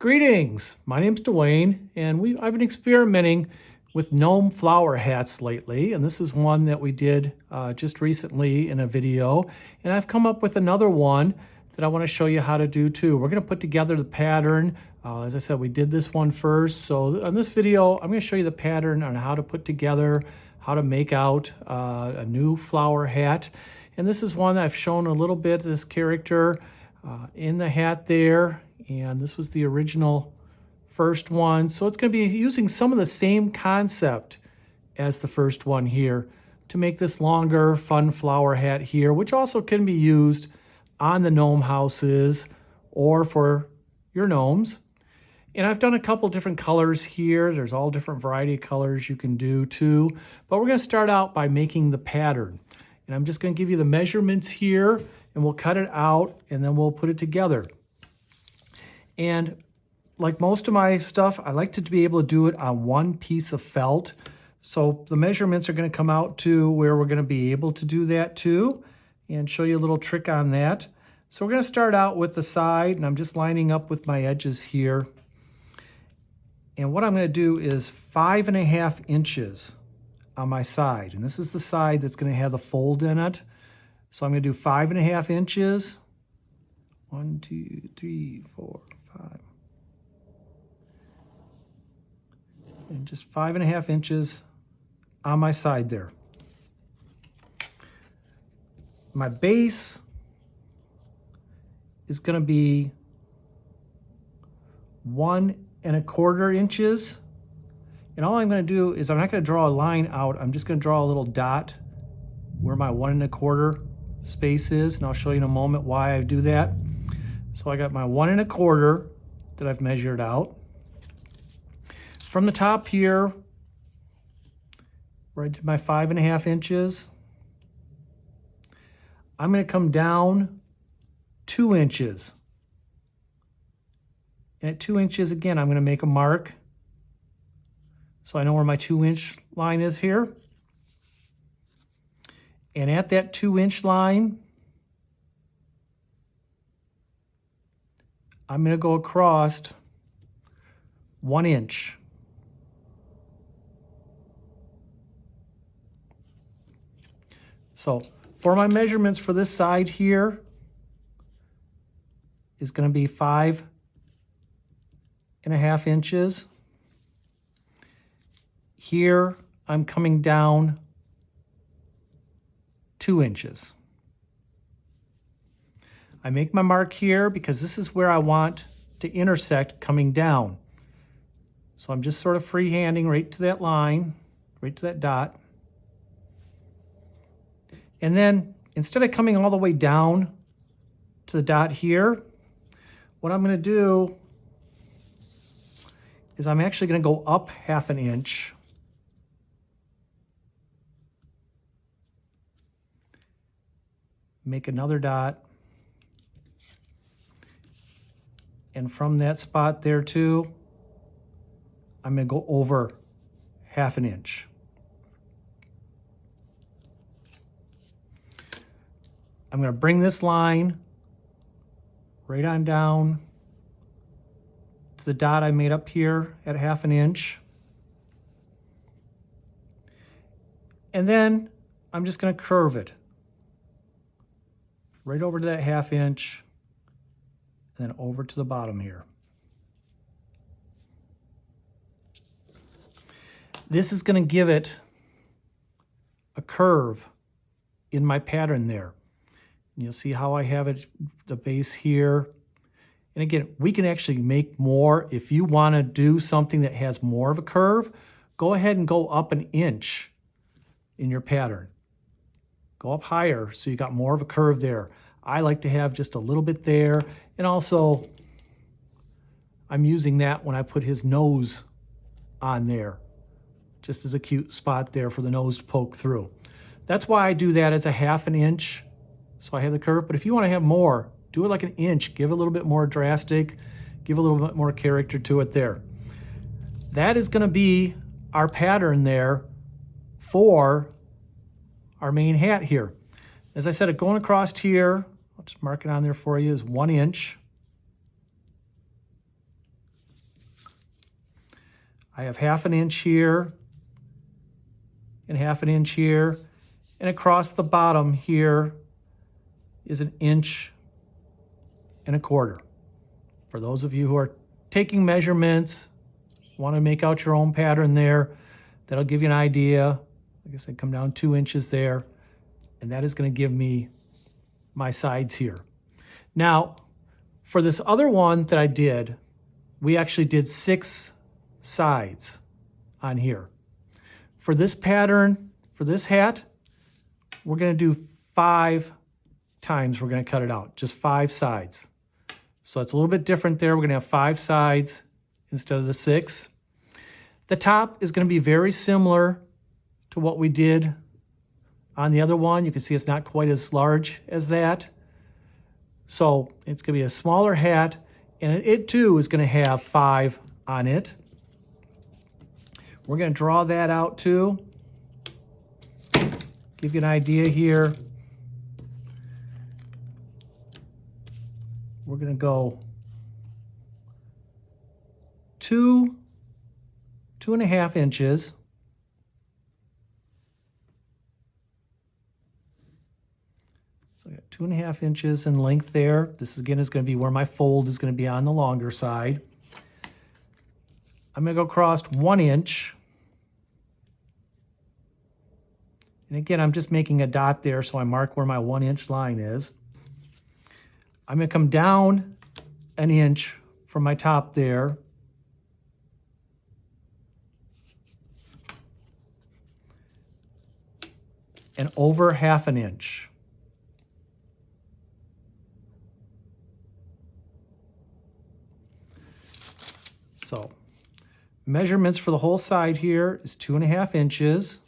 Greetings, my name's Dwayne, and I've been experimenting with gnome flower hats lately, and this is one that we did just recently in a video, and I've come up with another one that I want to show you how to do too. We're going to put together the pattern. As I said, we did this one first, so on this video I'm going to show you the pattern on how to put together, how to make out a new flower hat. And this is one I've shown a little bit, this character in the hat there, and this was the original first one. So it's going to be using some of the same concept as the first one here to make this longer, fun flower hat here, which also can be used on the gnome houses or for your gnomes. And I've done a couple different colors here. There's all different variety of colors you can do too. But we're going to start out by making the pattern. And I'm just going to give you the measurements here, and we'll cut it out, and then we'll put it together. And like most of my stuff, I like to be able to do it on one piece of felt. So the measurements are going to come out to where we're going to be able to do that too, and show you a little trick on that. So we're going to start out with the side, and I'm just lining up with my edges here. And what I'm going to do is 5.5 inches on my side. And this is the side that's going to have the fold in it. So I'm going to do 5.5 inches. 1, 2, 3, 4, 5. And just 5.5 inches on my side there. My base is going to be 1.25 inches. And all I'm going to do is I'm not going to draw a line out. I'm just going to draw a little dot where my 1.25 space is. And I'll show you in a moment why I do that. So I got my 1.25 that I've measured out. From the top here, where I did my 5.5 inches, I'm going to come down 2 inches. And at 2 inches, again, I'm going to make a mark. So I know where my 2-inch line is here. And at that 2-inch line, I'm going to go across 1 inch. So for my measurements for this side here is going to be 5.5 inches. Here I'm coming down 2 inches. I make my mark here because this is where I want to intersect coming down. So I'm just sort of freehanding right to that line, right to that dot. And then instead of coming all the way down to the dot here, what I'm going to do is I'm actually going to go up 1/2 inch. Make another dot. And from that spot there too, I'm going to go over 1/2 inch. I'm going to bring this line right on down to the dot I made up here at 1/2 inch. And then I'm just going to curve it right over to that 1/2 inch and then over to the bottom here. This is going to give it a curve in my pattern there. And you'll see how I have it, the base here. And again, we can actually make more. If you want to do something that has more of a curve, go ahead and go up 1 inch in your pattern. Go up higher so you got more of a curve there. I like to have just a little bit there. And also, I'm using that when I put his nose on there, just as a cute spot there for the nose to poke through. That's why I do that as a 1/2 inch. So I have the curve, but if you want to have more, do it like 1 inch. Give it a little bit more drastic, give a little bit more character to it there. That is going to be our pattern there for our main hat here. As I said, going across here, I'll just mark it on there for you, is 1 inch. I have 1/2 inch here and 1/2 inch here, and across the bottom here is 1.25 inches. For those of you who are taking measurements, want to make out your own pattern there, that'll give you an idea. Like I said, come down 2 inches there, and that is going to give me my sides here. Now, for this other one that I did, we actually did 6 sides on here. For this pattern, for this hat, we're going to do 5 times we're going to cut it out, just 5 sides. So it's a little bit different there. We're going to have 5 sides instead of the 6. The top is going to be very similar to what we did on the other one. You can see it's not quite as large as that. So it's going to be a smaller hat, and it too is going to have 5 on it. We're going to draw that out too. Give you an idea here. We're going to go 2.5 inches. So I got 2.5 inches in length there. This again is going to be where my fold is going to be on the longer side. I'm going to go across 1 inch. And again, I'm just making a dot there so I mark where my 1 inch line is. I'm going to come down 1 inch from my top there. And over 1/2 inch. So measurements for the whole side here is 2.5 inches.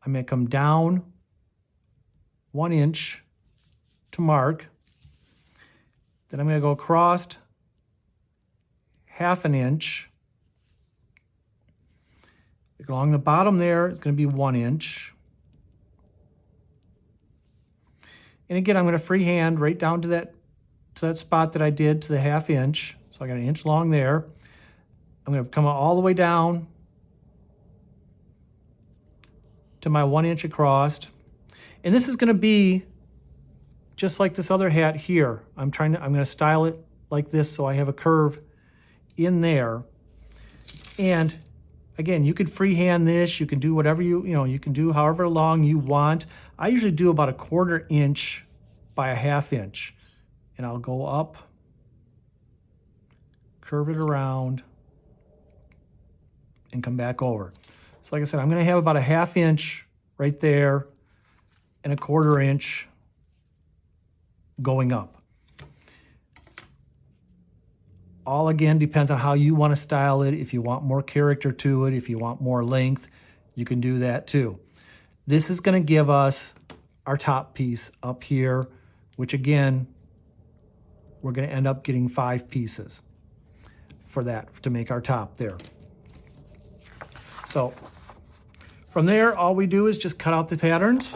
I'm going to come down 1 inch to mark. Then I'm going to go across 1/2 inch. Along the bottom there, it's going to be 1 inch. And again, I'm going to freehand right down to that spot that I did to the 1/2 inch. So I got 1 inch long there. I'm going to come all the way down to my 1 inch across. And this is going to be just like this other hat here. I'm going to style it like this so I have a curve in there. And again, you could freehand this. You can do whatever you can do however long you want. I usually do about 1/4 inch by 1/2 inch. And I'll go up, curve it around, and come back over. So like I said, I'm going to have about 1/2 inch right there and 1/4 inch going up. All again depends on how you want to style it. If you want more character to it, if you want more length, you can do that too. This is going to give us our top piece up here, which again, we're going to end up getting 5 pieces for that to make our top there. So from there, all we do is just cut out the patterns.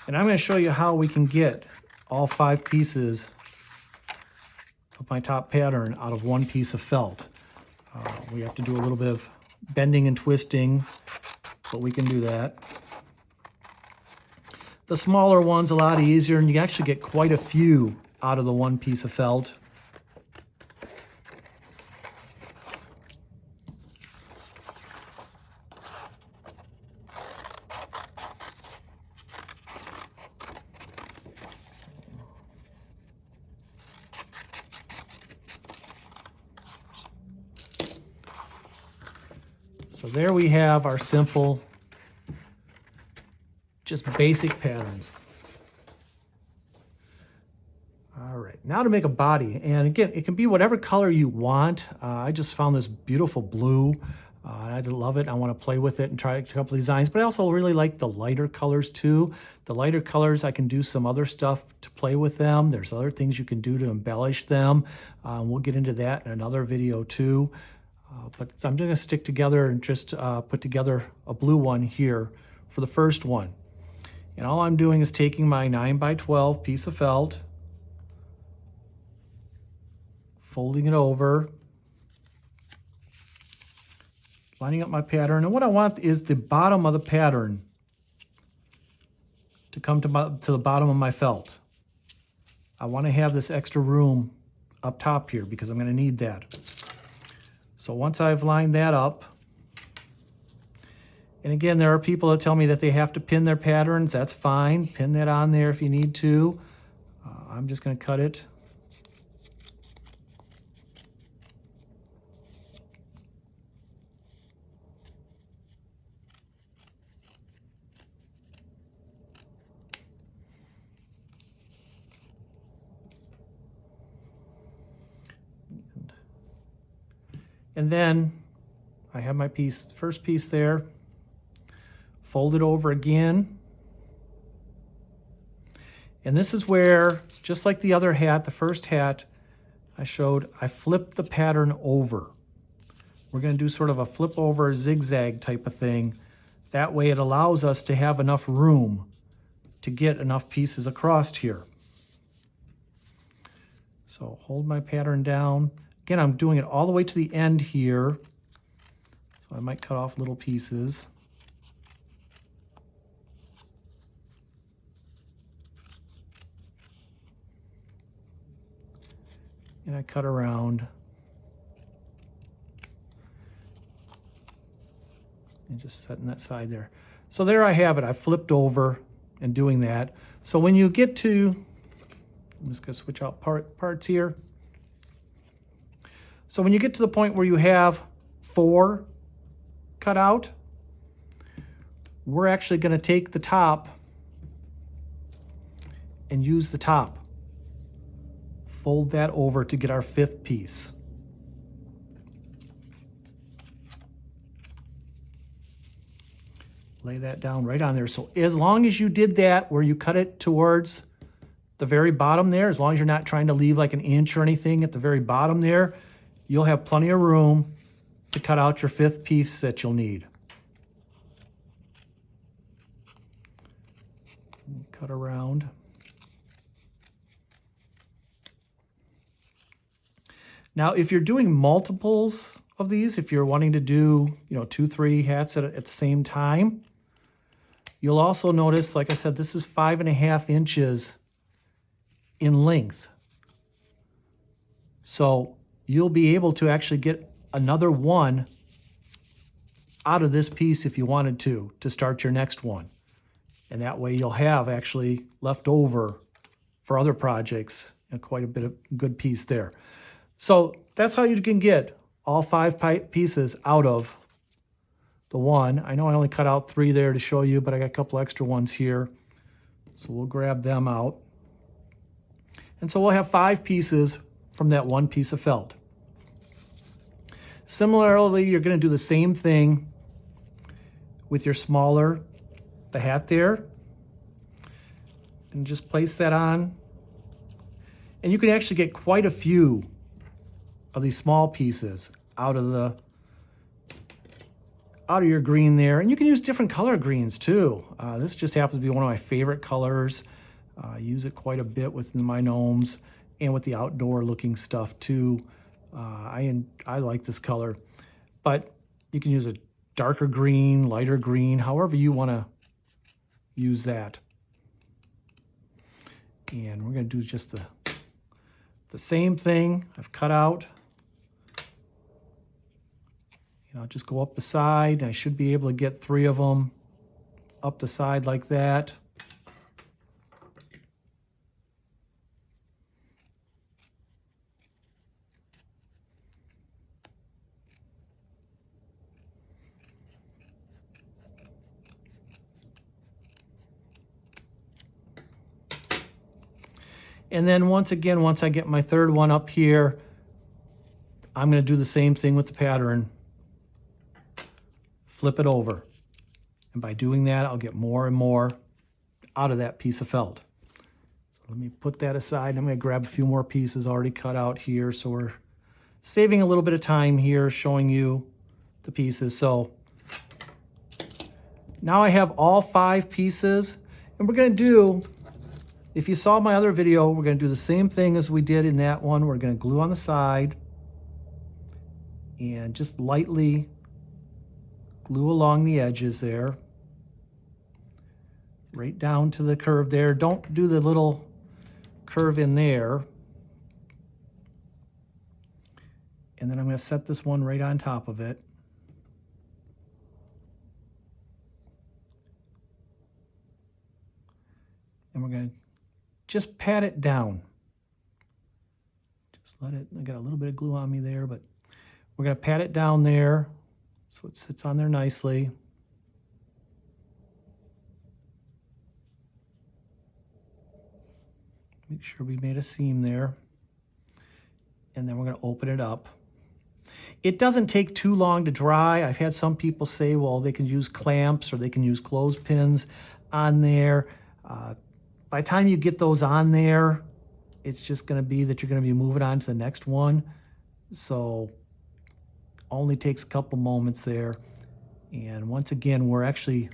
And I'm going to show you how we can get all 5 pieces of my top pattern out of 1 piece of felt. We have to do a little bit of bending and twisting, but we can do that. The smaller one's a lot easier, and you actually get quite a few out of the 1 piece of felt. So there we have our simple, just basic patterns. All right, now to make a body. And again, it can be whatever color you want. I just found this beautiful blue. I love it. I want to play with it and try a couple of designs, but I also really like the lighter colors too. The lighter colors, I can do some other stuff to play with them. There's other things you can do to embellish them. We'll get into that in another video too. But I'm going to stick together and just put together a blue one here for the first one. And all I'm doing is taking my 9x12 piece of felt, folding it over, lining up my pattern. And what I want is the bottom of the pattern to come to the bottom of my felt. I want to have this extra room up top here because I'm going to need that. So once I've lined that up, and again, there are people that tell me that they have to pin their patterns. That's fine. Pin that on there if you need to. I'm just going to cut it. And then I have my piece, first piece there. Fold it over again. And this is where, just like the other hat, the first hat I showed, I flipped the pattern over. We're going to do sort of a flip over zigzag type of thing. That way it allows us to have enough room to get enough pieces across here. So hold my pattern down. Again, I'm doing it all the way to the end here. So I might cut off little pieces. And I cut around. And just setting that side there. So there I have it. I flipped over and doing that. So when you get to, I'm just going to switch out parts here. So when you get to the point where you have 4 cut out, we're actually going to take the top and use the top. Fold that over to get our 5th piece. Lay that down right on there. So as long as you did that where you cut it towards the very bottom there, as long as you're not trying to leave like an inch or anything at the very bottom there, you'll have plenty of room to cut out your 5th piece that you'll need. Cut around. Now, if you're doing multiples of these, if you're wanting to do, 2, 3 hats at the same time, you'll also notice, like I said, this is 5.5 inches in length. So you'll be able to actually get another one out of this piece if you wanted to start your next one. And that way you'll have actually left over for other projects and quite a bit of good piece there. So that's how you can get all 5 pieces out of the one. I know I only cut out 3 there to show you, but I got a couple extra ones here. So we'll grab them out. And so we'll have 5 pieces from that one piece of felt. Similarly, you're going to do the same thing with your smaller, the hat there. And just place that on. And you can actually get quite a few of these small pieces out of your green there. And you can use different color greens too. This just happens to be one of my favorite colors. I use it quite a bit with my gnomes and with the outdoor looking stuff too. I like this color, but you can use a darker green, lighter green, however you want to use that. And we're going to do just the same thing I've cut out. I'll just go up the side. I should be able to get 3 of them up the side like that. And then once I get my 3rd one up here, I'm going to do the same thing with the pattern. flip it over. And by doing that, I'll get more and more out of that piece of felt. So let me put that aside. I'm going to grab a few more pieces already cut out here. So we're saving a little bit of time here showing you the pieces. So now I have all 5 pieces, and we're going to do, if you saw my other video, we're going to do the same thing as we did in that one. We're going to glue on the side and just lightly glue along the edges there, right down to the curve there. Don't do the little curve in there. And then I'm going to set this one right on top of it. And we're going to just pat it down. Just let it, I got a little bit of glue on me there, but we're going to pat it down there so it sits on there nicely. Make sure we made a seam there. And then we're going to open it up. It doesn't take too long to dry. I've had some people say, well, they can use clamps or they can use clothespins on there. By the time you get those on there, it's just going to be that you're going to be moving on to the next one. So only takes a couple moments there. And once again, we're actually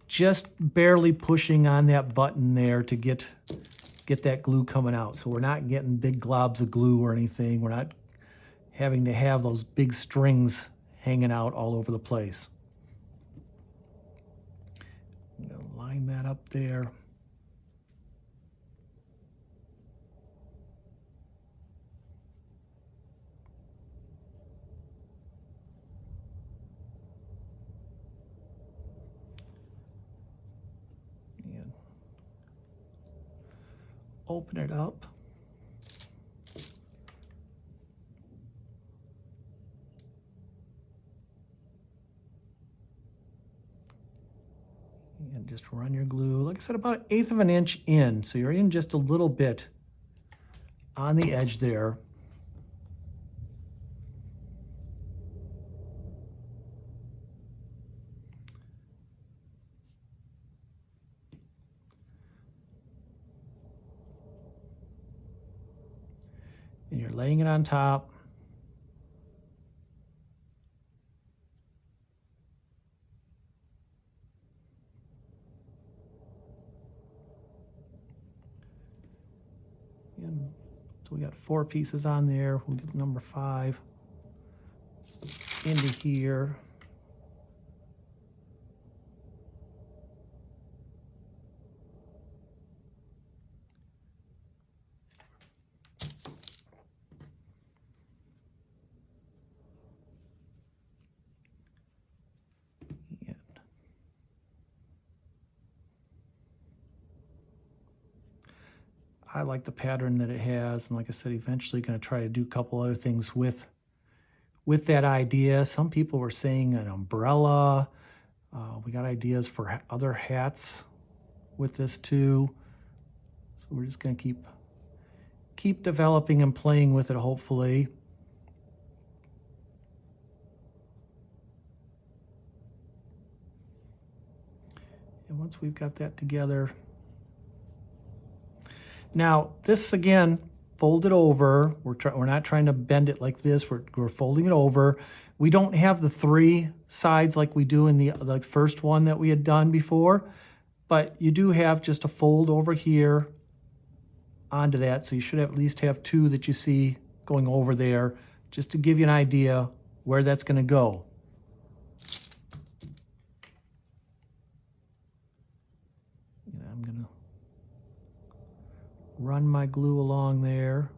just barely pushing on that button there to get that glue coming out. So we're not getting big globs of glue or anything. We're not having to have those big strings hanging out all over the place. I'm going to line that up there. And open it up. And just run your glue, like I said, about 1/8 of an inch in. So you're in just a little bit on the edge there. And you're laying it on top. And so we got 4 pieces on there. We'll get number 5 into here. I like the pattern that it has, and like I said, eventually going to try to do a couple other things with that idea. Some people were saying an umbrella. We got ideas for other hats with this too. So we're just going to keep developing and playing with it, hopefully. And once we've got that together, now this again, fold it over. We're not trying to bend it like this. We're folding it over. We don't have the 3 sides like we do in the first one that we had done before, but you do have just a fold over here onto that. So you should at least have 2 that you see going over there, just to give you an idea where that's going to go. And I'm going to run my glue along there.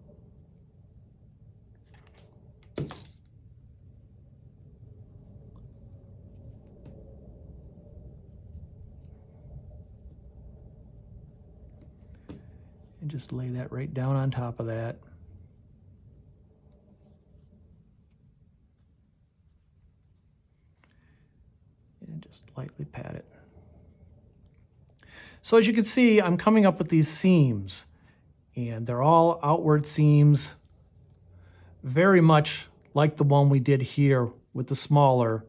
And just lay that right down on top of that. And just lightly pat it. So as you can see, I'm coming up with these seams, and they're all outward seams, very much like the one we did here with the smaller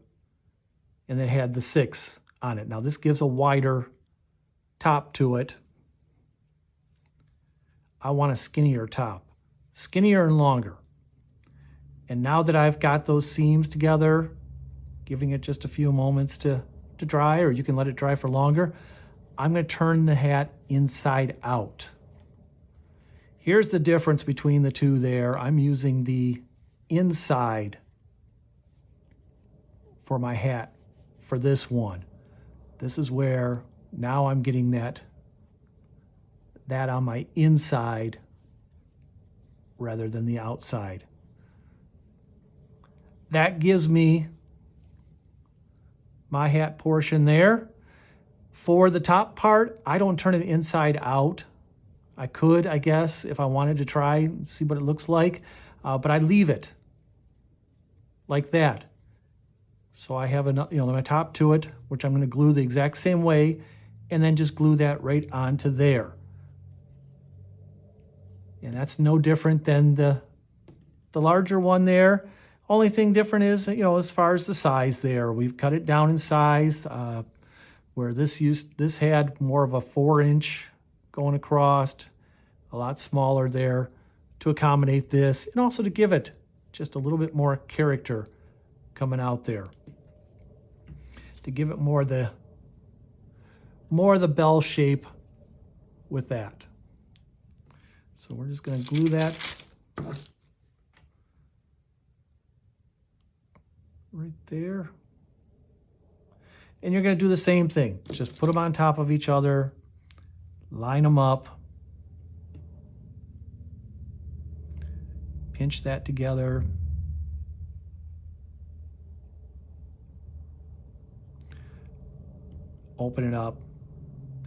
and it had the 6 on it. Now this gives a wider top to it. I want a skinnier top, skinnier and longer. And now that I've got those seams together, giving it just a few moments to dry, or you can let it dry for longer, I'm going to turn the hat inside out. Here's the difference between the two there. I'm using the inside for my hat for this one. This is where now I'm getting that on my inside rather than the outside. That gives me my hat portion there. For the top part, I don't turn it inside out. I could, I guess, if I wanted to try and see what it looks like, but I leave it like that. So I have my top to it, which I'm going to glue the exact same way, and then just glue that right onto there. And that's no different than the larger one there. Only thing different is, as far as the size there, we've cut it down in size, where this had more of a 4-inch going across, a lot smaller there to accommodate this, and also to give it just a little bit more character coming out there, to give it more of the bell shape with that. So we're just going to glue that right there. And you're going to do the same thing. Just put them on top of each other, line them up, pinch that together. Open it up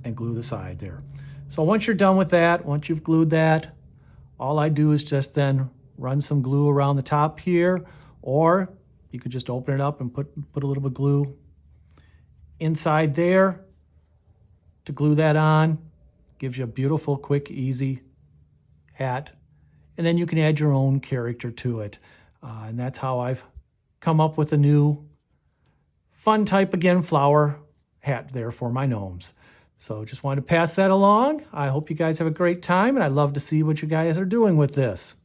and glue the side there. So once you're done with that, once you've glued that, all I do is just then run some glue around the top here, or you could just open it up and put a little bit of glue inside there to glue that on. Gives you a beautiful, quick, easy hat. And then you can add your own character to it. And that's how I've come up with a new fun type, again, flower hat there for my gnomes. So just wanted to pass that along. I hope you guys have a great time, and I'd love to see what you guys are doing with this.